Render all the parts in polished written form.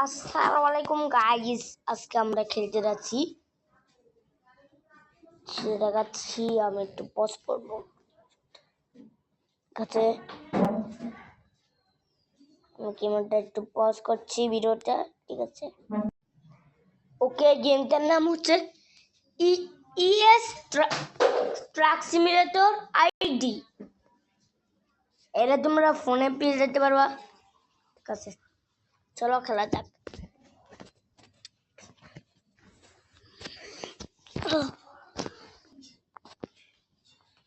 আসসালামু আলাইকুম গাইস, আজকে আমরা খেলতে যাচ্ছি। দেখাচ্ছি, আমি একটু পজ করবো। কাছে আমি গেমটা একটু পজ করছি ভিডিওটা, ঠিক আছে? ওকে, গেমটার নাম হচ্ছে ইএস ট্রাক সিমুলেটর আইডি। এটা তোমরা ফোনে পেয়ে যেতে পারবা, ঠিক আছে? চলো খেলা যাক।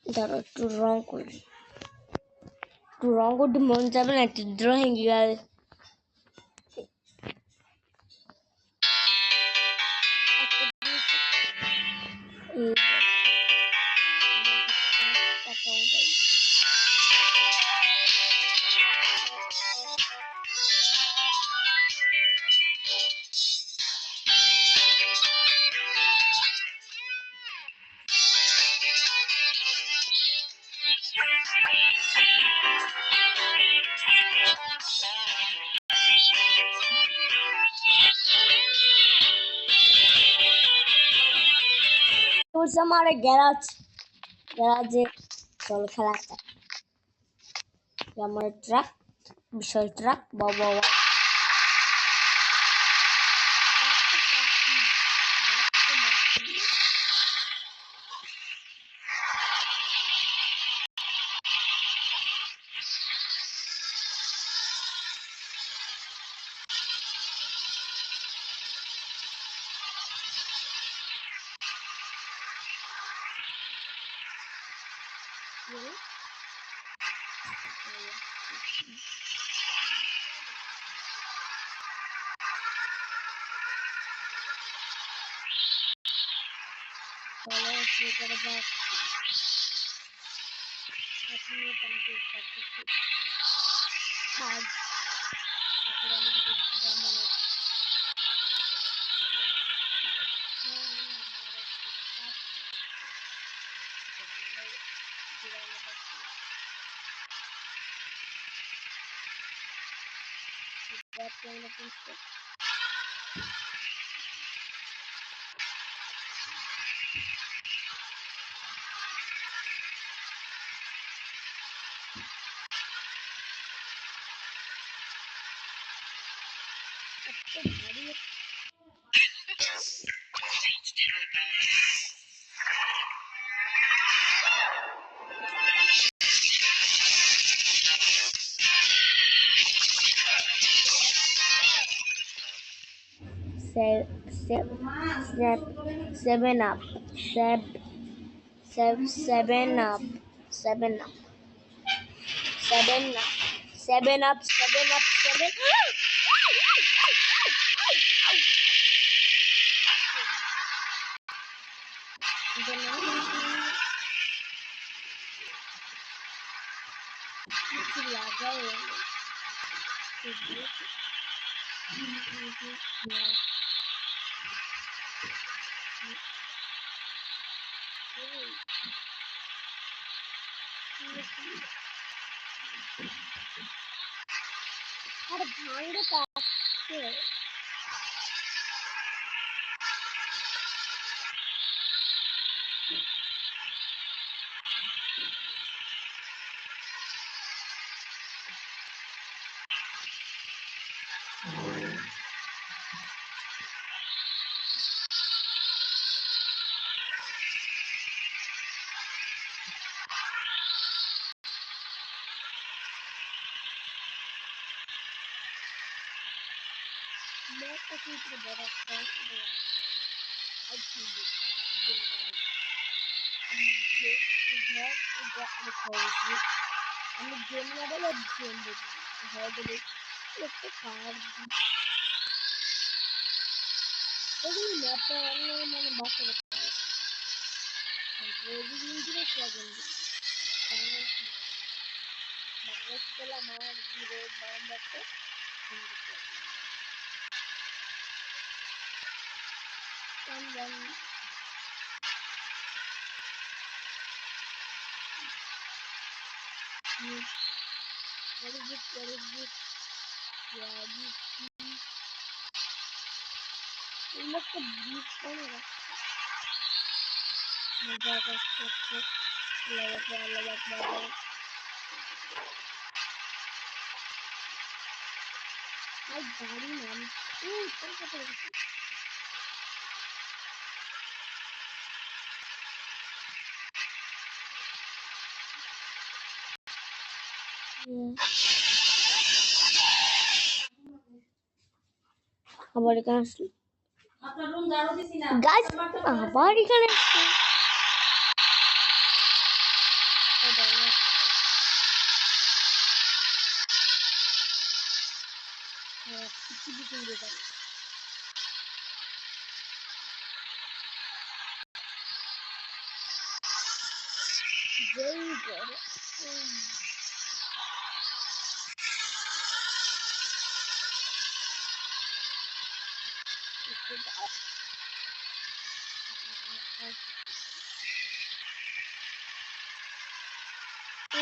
ধরো একটু রং করি, একটু রং করতে মন যাবে না, একটু ড্রয়িং গেল। আমার গ্যারাজে চল খেলা একটা। আমার ট্রাক, বিশাল ট্রাক, বাবা seven up, seven up, seven up, seven up, seven up, seven up, seven. আমি গেম না বলে গেম দেখি বলে একটু কার এই ম্যাপটা মানে বাসা আমার zero বারান্দাতে what is it? Yeah, এই লোকটা ব্রিজ করে মজা করছে লাগাতে লাগাতে আর গাড়ি নাম তোর কথা বলছি আবার এখানে আসলো গাছ আবার এখানে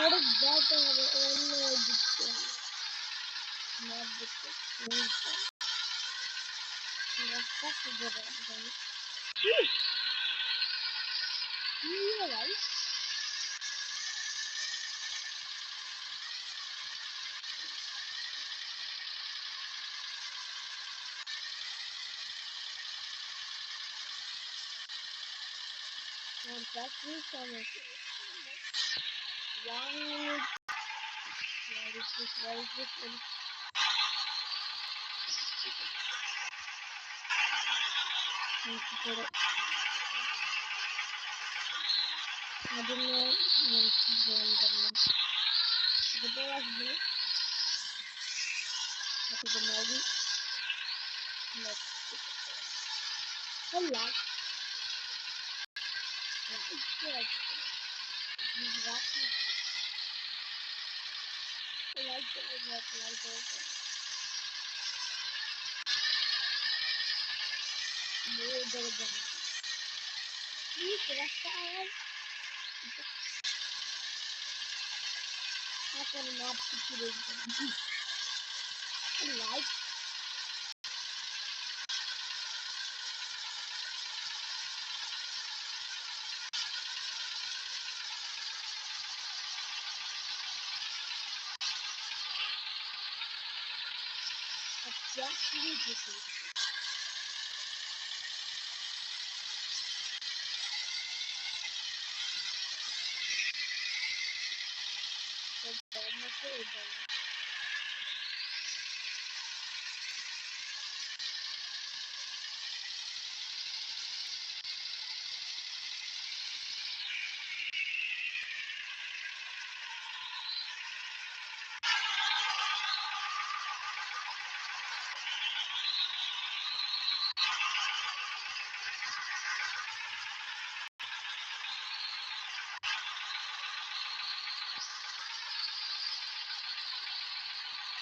और जाते हैं और दिखते हैं मैं दिखते रास्ता किधर है ये भाई और क्या चीज करने के 1 minute where is this I don't know when to join them. The day was blue. That is the movie. Let's hello. It's good. He's rocking. I like it. More than please restaurant. I can not picture it. I like exactly this is.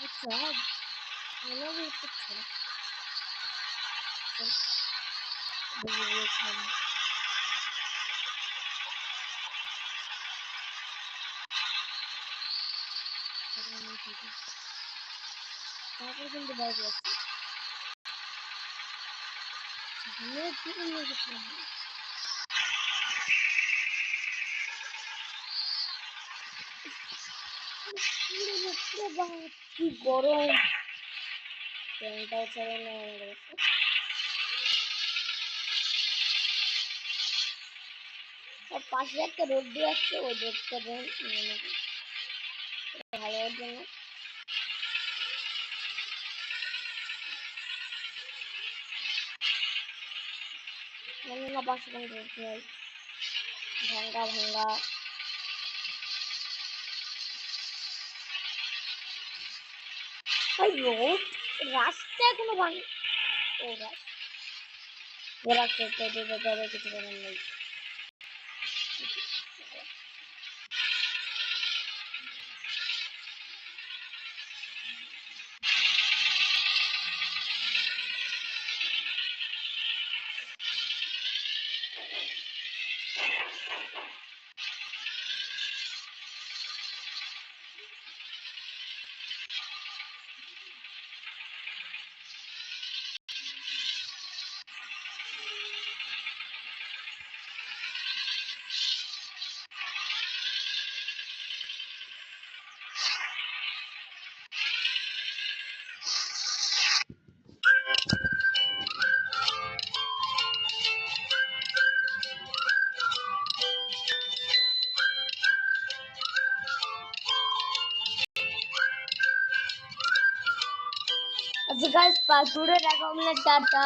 What's up? I know we put it. The video come. তারপরে কিন্তু বাইরে যাচ্ছি কি গরম ফ্যানটাও চলে না আর পাশে একটা রোড দিয়ে আসছে ওই রোডটা দেন ভালো জন্য ভাঙা পাশে কোনো রোড নেই ভাঙ্গা ভাঙ্গা ওই রোড রাস্তা এখনো ভাঙ ও রাস্তা কিছু করার নেই আচ্ছা গাইস, পার্ট 2 রে দেখা হলে টাটা।